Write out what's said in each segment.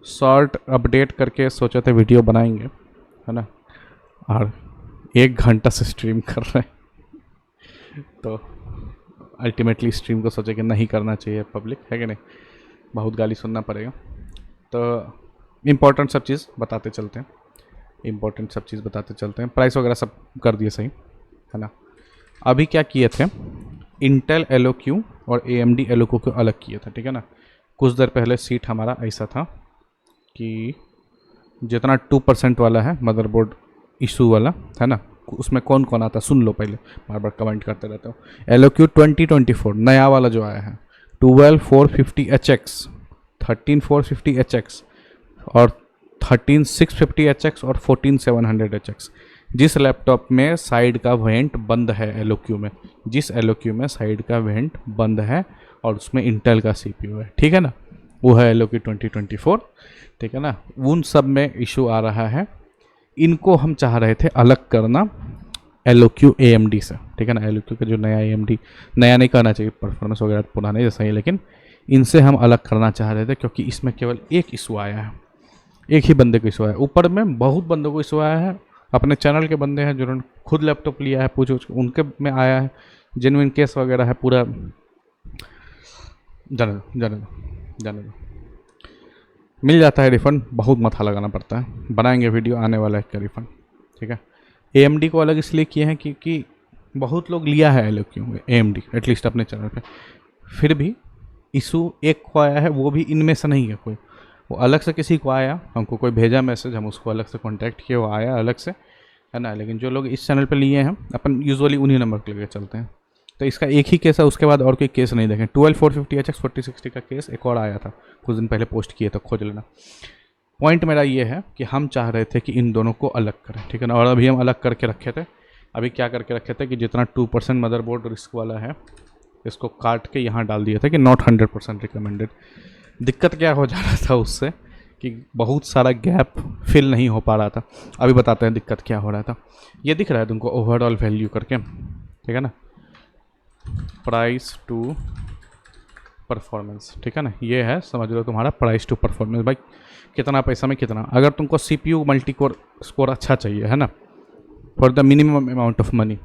Short update करके सोचे थे वीडियो बनाएंगे, है ना, और 1 घंटा से स्ट्रीम कर रहे हैं। तो अल्टीमेटली स्ट्रीम को सोचे कि नहीं करना चाहिए, पब्लिक है कि नहीं, बहुत गाली सुनना पड़ेगा। तो इम्पोर्टेंट सब चीज़ बताते चलते हैं, प्राइस वगैरह सब कर दिए सही, है ना। अभी क्या किए थे, इंटेल एलोक्यू और AMD एलोक्यू को अलग किए थे, ठीक है ना। कुछ देर पहले सीट हमारा ऐसा था कि जितना 2% वाला है मदरबोर्ड इशू वाला, है ना, उसमें कौन कौन आता, सुन लो पहले, बार बार कमेंट करते रहते हो। एलोक्यू 2024 नया वाला जो आया है, 12450HX, 13450HX और 13650HX और 14700HX। जिस लैपटॉप में साइड का वेंट बंद है एलोक्यू में, जिस एलोक्यू में साइड का वेंट बंद है और उसमें इंटेल का CPU है, ठीक है ना, वो है एलोक्यू 2024, ठीक है ना। उन सब में इशू आ रहा है। इनको हम चाह रहे थे अलग करना एलोक्यू AMD से, ठीक है ना। एलोक्यू का जो नया AMD, नया नहीं कहना चाहिए, परफॉर्मेंस वगैरह पुराने जैसा ही, लेकिन इनसे हम अलग करना चाह रहे थे क्योंकि इसमें केवल एक इशू आया है, एक ही बंदे को इशू आया है। ऊपर में बहुत बंदों को इशू आया है, अपने चैनल के बंदे हैं जिन्होंने खुद लैपटॉप लिया है, पूछो उनके में आया है, जेन्युइन केस वगैरह है पूरा। जाने दो, मिल जाता है रिफ़ंड, बहुत मथा लगाना पड़ता है, बनाएंगे वीडियो, आने वाला है क्या रिफ़ंड, ठीक है। AMD को अलग इसलिए किए हैं क्योंकि बहुत लोग लिया है एलोक्यू AMD एटलीस्ट अपने चैनल पे, फिर भी इशू एक को आया है, वो भी इनमें से नहीं है कोई, वो अलग से किसी को आया, हमको कोई भेजा मैसेज, हम उसको अलग से कांटेक्ट किए, वो आया अलग से, है ना। लेकिन जो लोग इस चैनल पे लिए हैं, अपन यूजुअली उन्हीं नंबर के लेके चलते हैं। तो इसका एक ही केस है, उसके बाद और कोई केस नहीं देखें। 12450HX 4060 का केस एक और आया था, कुछ दिन पहले पोस्ट किए, तो खोज लेना। पॉइंट मेरा ये है कि हम चाह रहे थे कि इन दोनों को अलग करें, ठीक है ना। और अभी हम अलग करके रखे थे, अभी क्या करके रखे थे कि जितना 2% मदरबोर्ड रिस्क वाला है, इसको काट के यहाँ डाल दिया था कि नॉट 100% रिकमेंडेड। दिक्कत क्या हो जा रहा था उससे कि बहुत सारा गैप फिल नहीं हो पा रहा था। अभी बताते हैं दिक्कत क्या हो रहा था। ये दिख रहा है तुमको ओवरऑल वैल्यू करके, ठीक है ना, प्राइस टू परफॉर्मेंस, ठीक है ना। ये है, समझ लो तुम्हारा प्राइस टू परफॉर्मेंस, भाई कितना पैसा में कितना। अगर तुमको CPU मल्टी कोर स्कोर अच्छा चाहिए, है ना, for the minimum amount of money,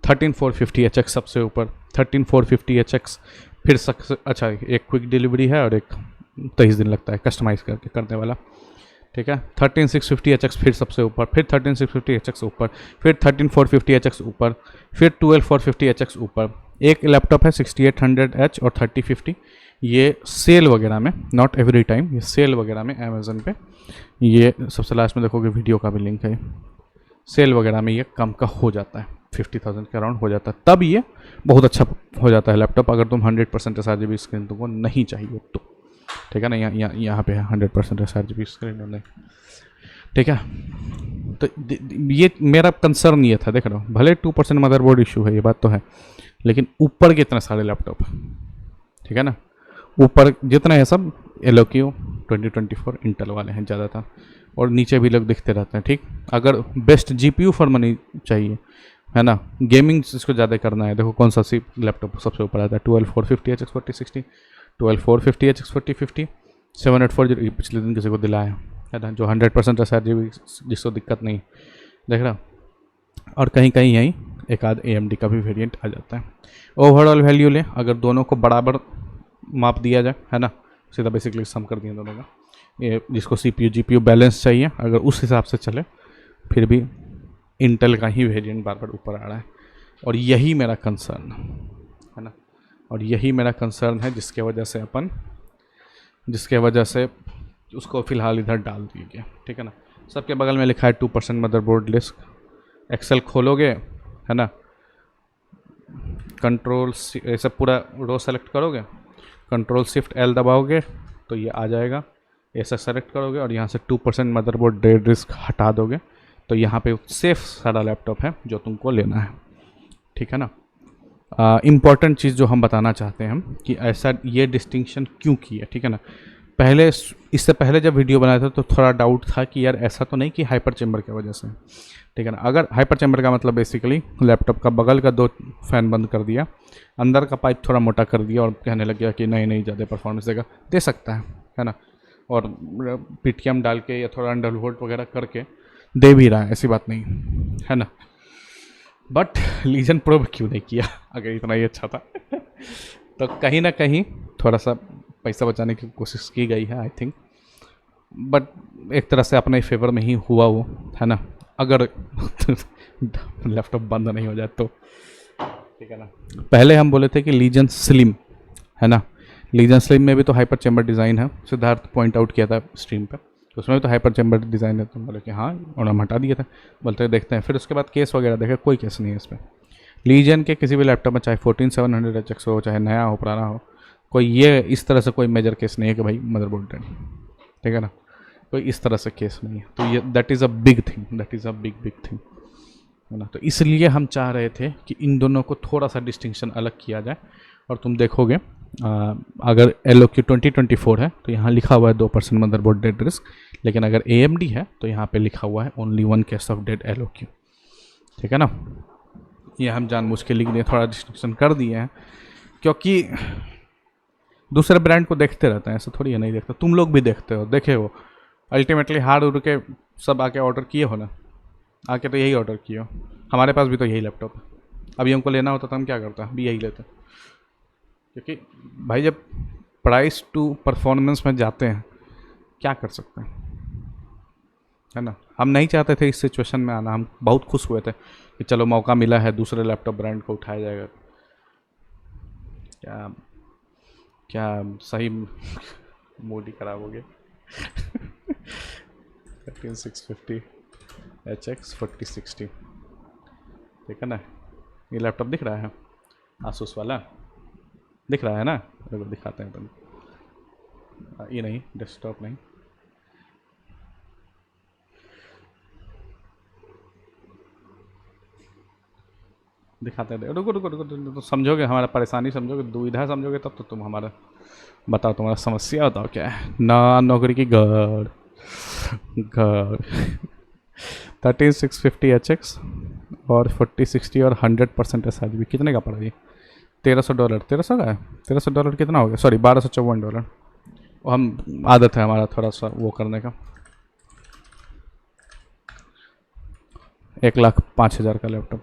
13450HX सबसे ऊपर, 13450HX फिर अच्छा एक क्विक डिलीवरी है और एक 23 दिन लगता है कस्टमाइज़ करके करने वाला, ठीक है। 13650HX फिर सबसे ऊपर, फिर 13650HX ऊपर, फिर 13450HX ऊपर, फिर 12450HX ऊपर। एक लैपटॉप है 6800H और 3050, ये सेल वगैरह में, नॉट एवरी टाइम, ये सेल वगैरह में अमेज़न पे, ये सबसे लास्ट में देखोगे वीडियो का भी लिंक है, सेल वगैरह में ये कम का हो जाता है, 50,000 के अराउंड हो जाता है, तब ये बहुत अच्छा हो जाता है लैपटॉप। अगर तुम 100% SRGB स्क्रीन तुमको नहीं चाहिए तो, ठीक है ना, यहाँ पे है 100% SRGB स्क्रीन नहीं, ठीक है। तो ये मेरा कंसर्न ये था, देख रहा हूँ भले 2% मदरबोर्ड इशू है, ये बात तो है, लेकिन ऊपर के इतने सारे लैपटॉप, ठीक है ना, ऊपर जितने हैं सब एलोक्यू 2024 इंटेल वाले हैं ज़्यादातर, और नीचे भी लोग दिखते रहते हैं, ठीक। अगर बेस्ट GPU फॉर मनी चाहिए, है ना, गेमिंग इसको ज़्यादा करना है, देखो कौन सा सी लैपटॉप सबसे ऊपर आता है, 12450HX 4060, 12450HX 4050, 7840, ये पिछले दिन किसी को दिलाया है ना, जो 100% SRGB जिसको दिक्कत नहीं, देख रहा। और कहीं कहीं यहीं एक आध AMD का भी वेरिएंट आ जाता है। ओवरऑल वैल्यू ले, अगर दोनों को बराबर माप दिया जाए, है ना, सीधा बेसिकली सम कर दिया दोनों का, ये जिसको CPU GPU बैलेंस चाहिए, अगर उस हिसाब से चले, फिर भी इंटेल का ही वेरिएंट बार बार ऊपर आ रहा है। और यही मेरा कंसर्न है ना, और यही मेरा कंसर्न है जिसके वजह से उसको फ़िलहाल इधर डाल दिया गया, ठीक है ना। सबके बगल में लिखा है 2% मदरबोर्ड लिस्ट, एक्सेल खोलोगे, है ना, कंट्रोल ऐसे पूरा रो सेलेक्ट करोगे, कंट्रोल शिफ्ट L दबाओगे तो ये आ जाएगा, ऐसा सेलेक्ट करोगे और यहाँ से 2% मदरबोर्ड डेड रिस्क हटा दोगे तो यहाँ पे सेफ सारा लैपटॉप है जो तुमको लेना है, ठीक है ना। इम्पॉर्टेंट चीज़ जो हम बताना चाहते हैं हम कि ऐसा ये डिस्टिंक्शन क्यों किया, ठीक है ना। पहले इससे पहले जब वीडियो बनाया था तो थोड़ा डाउट था कि यार ऐसा तो नहीं कि हाइपर चैम्बर की वजह से, ठीक है ना। अगर हाइपर चैम्बर का मतलब बेसिकली लैपटॉप का बगल का 2 फैन बंद कर दिया, अंदर का पाइप थोड़ा मोटा कर दिया और कहने लग गया कि नहीं ज़्यादा परफॉर्मेंस दे सकता है ना। और PTM डाल के या थोड़ा अंडर वोल्ट वगैरह करके दे भी रहा है, ऐसी बात नहीं है ना। बट लीजन प्रो क्यों नहीं किया अगर इतना ही अच्छा था तो कहीं ना कहीं थोड़ा सा पैसा बचाने की कोशिश की गई है आई थिंक, बट एक तरह से अपने ही फेवर में ही हुआ वो, है ना, अगर लैपटॉप बंद नहीं हो जाए तो, ठीक है ना। पहले हम बोले थे कि लीजन स्लिम, है ना, लीजन स्लिम में भी तो हाइपर चैम्बर डिज़ाइन है, सिद्धार्थ पॉइंट आउट किया था स्ट्रीम पे, उसमें भी तो हाइपर चैम्बर डिज़ाइन है, तो बोले कि हाँ, और हम हटा दिए थे, बोलते देखते हैं। फिर उसके बाद केस वगैरह देखे, कोई केस नहीं है इस पर। लीजन के किसी भी लैपटॉप में चाहे 14700HX हो, चाहे नया हो पुराना हो, कोई ये इस तरह से कोई मेजर केस नहीं है कि भाई मदरबोर्ड डेड, ठीक है ना, कोई इस तरह से केस नहीं है। तो ये that is a big thing, that is a big big thing, है ना। तो इसलिए हम चाह रहे थे कि इन दोनों को थोड़ा सा डिस्टिंक्शन अलग किया जाए। और तुम देखोगे अगर LOQ 2024 है तो यहाँ लिखा हुआ है 2% मदरबोर्ड डेड रिस्क, लेकिन अगर AMD है तो यहाँ पे लिखा हुआ है only 1 case of dead LOQ, ठीक है ना। ये हम जानबूझ के लिख दिए, थोड़ा डिस्टिंक्शन कर दिए हैं, क्योंकि दूसरे ब्रांड को देखते रहते हैं, ऐसा थोड़ी है नहीं देखते, तुम लोग भी देखते हो, देखे हो, अल्टीमेटली हार उड़ के सब आके ऑर्डर किए हो ना, आके तो यही ऑर्डर किए हो। हमारे पास भी तो यही लैपटॉप है, अभी हमको लेना होता तो हम क्या करते हैं, भी यही लेते, क्योंकि भाई जब प्राइस टू परफॉर्मेंस में जाते हैं क्या कर सकते हैं, है ना। हम नहीं चाहते थे इस सिचुएशन में आना, हम बहुत खुश हुए थे कि चलो मौका मिला है, दूसरे लैपटॉप ब्रांड को उठाया जाएगा। क्या क्या सही मूड ही खराब हो गया 13650HX 4060, ठीक है ना। ये लैपटॉप दिख रहा है आसूस वाला, दिख रहा है ना, देखो दिखाते हैं तुम, ये नहीं, डेस्कटॉप नहीं, दिखाते हैं, रुको रुको रुको, तो समझोगे हमारा परेशानी, समझोगे, दुविधा समझोगे, तब तो तुम हमारा बताओ, तुम्हारा समस्या बताओ क्या है ना। नौकरी की गड़ गड़ 13650HX और 4060 और 100% SRGB कितने का पड़ा ये, $1300, 1300 का है, $1300 कितना हो गया, सॉरी $1254। और हम आदत है हमारा थोड़ा सा वो करने का, 1,05,000 का लैपटॉप,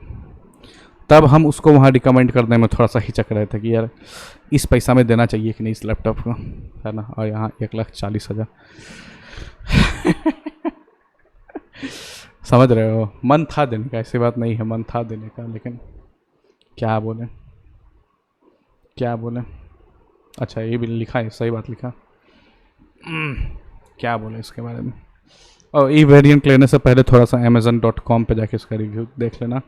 तब हम उसको वहाँ रिकमेंड करने में थोड़ा सा हिचक रहे थे कि यार इस पैसा में देना चाहिए कि नहीं इस लैपटॉप को, है ना। और यहाँ 1,40,000 समझ रहे हो, मन था देने का, ऐसी बात नहीं है, मन था देने का, लेकिन क्या बोले क्या बोले। अच्छा ये भी लिखा है, सही बात लिखा, क्या बोले इसके बारे में। और ई वेरिएंट लेने से पहले थोड़ा सा Amazon.com पे जाके इसका रिव्यू देख लेना,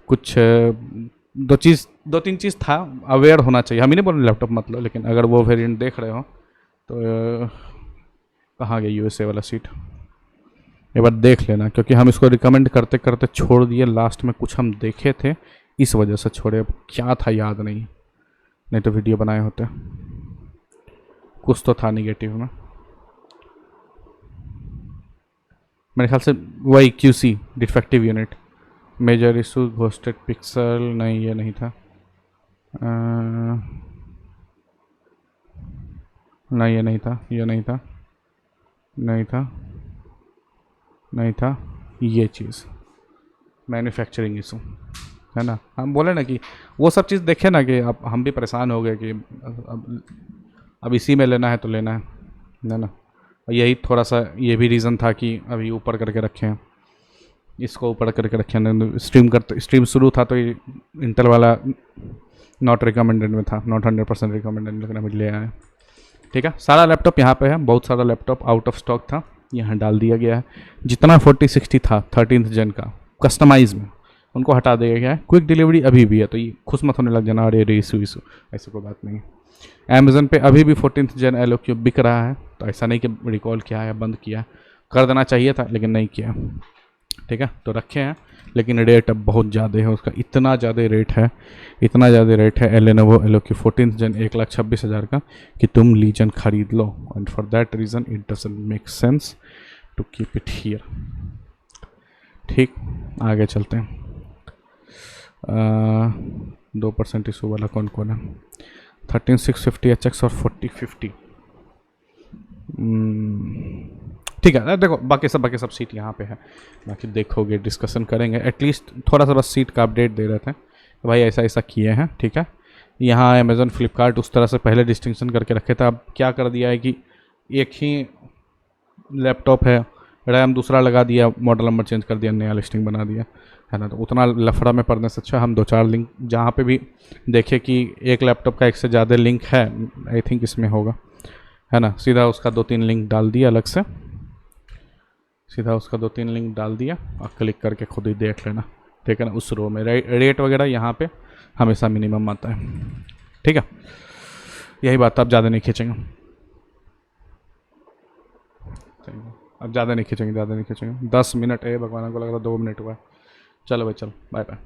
कुछ दो तीन चीज़ था, अवेयर होना चाहिए। हम ही नहीं बोल रहे लैपटॉप मतलब, लेकिन अगर वो वेरिएंट देख रहे हो तो कहाँ गया USA वाला सीट, एक बार देख लेना, क्योंकि हम इसको रिकमेंड करते करते छोड़ दिए, लास्ट में कुछ हम देखे थे इस वजह से छोड़े, अब क्या था याद नहीं तो वीडियो बनाए होते, कुछ तो था निगेटिव में, मेरे ख्याल से वही QC defective unit, major issue ghosted pixel, नहीं ये नहीं था, नहीं ये नहीं था, ये नहीं था, नहीं था, नहीं था, ये चीज़ मैन्युफैक्चरिंग इशू, है ना। हम बोले ना कि वो सब चीज़ देखे ना, कि अब हम भी परेशान हो गए कि अब इसी में लेना है तो लेना है ना। यही थोड़ा सा ये भी रीज़न था कि अभी ऊपर करके रखे हैं, इसको ऊपर करके रखे हैं, स्ट्रीम शुरू था तो ये इंटेल वाला नॉट रिकमेंडेड में था, नॉट 100% रिकमेंडेड, लेकिन अभी ले आए, ठीक है। सारा लैपटॉप यहाँ पे है, बहुत सारा लैपटॉप आउट ऑफ स्टॉक था, यहाँ डाल दिया गया है। जितना 4060 था 13th जेन का कस्टमाइज में, उनको हटा दिया गया है। क्विक डिलीवरी अभी भी है, तो ये खुश मत होने लग जाना, अरे इशू ऐसी कोई बात नहीं है। अमेज़न पे अभी भी 14th जेन LOQ बिक रहा है, तो ऐसा नहीं कि रिकॉल किया है, बंद किया है, कर देना चाहिए था लेकिन नहीं किया, ठीक है। तो रखे हैं, लेकिन रेट अब बहुत ज़्यादा है उसका, इतना ज़्यादा रेट है Lenovo LOQ 14th जेन 1,26,000 का, कि तुम लीजन खरीद लो, and for that reason it doesn't make sense to keep it here. ठीक, आगे चलते हैं। 2% इशू वाला कौन कौन है, 13650HX और 4050, ठीक है, देखो बाकी सब सीट यहाँ पे है, बाकी देखोगे डिस्कशन करेंगे। एटलीस्ट थोड़ा सा बस सीट का अपडेट दे रहे थे कि भाई ऐसा ऐसा किए हैं, ठीक है। यहाँ अमेज़न फ्लिपकार्ट उस तरह से पहले डिस्टिंक्शन करके रखे थे, अब क्या कर दिया है कि एक ही लैपटॉप है, रैम दूसरा लगा दिया, मॉडल नंबर चेंज कर दिया, नया लिस्टिंग बना दिया, है ना। तो उतना लफड़ा में पड़ने से अच्छा हम 2-4 लिंक जहाँ पे भी देखे कि एक लैपटॉप का एक से ज़्यादा लिंक है, आई थिंक इसमें होगा, है ना, सीधा उसका 2-3 लिंक डाल दिया अलग से, सीधा उसका 2-3 लिंक डाल दिया और क्लिक करके खुद ही देख लेना, ठीक है ना। उस रो में रेट वगैरह यहाँ पे हमेशा मिनिमम आता है, ठीक है। यही बात, आप ज़्यादा नहीं खींचेंगे, अब ज़्यादा नहीं खींचेंगे 10 मिनट है, भगवान को लग रहा 2 मिनट हुआ है। चलो भाई, चलो बाय बाय।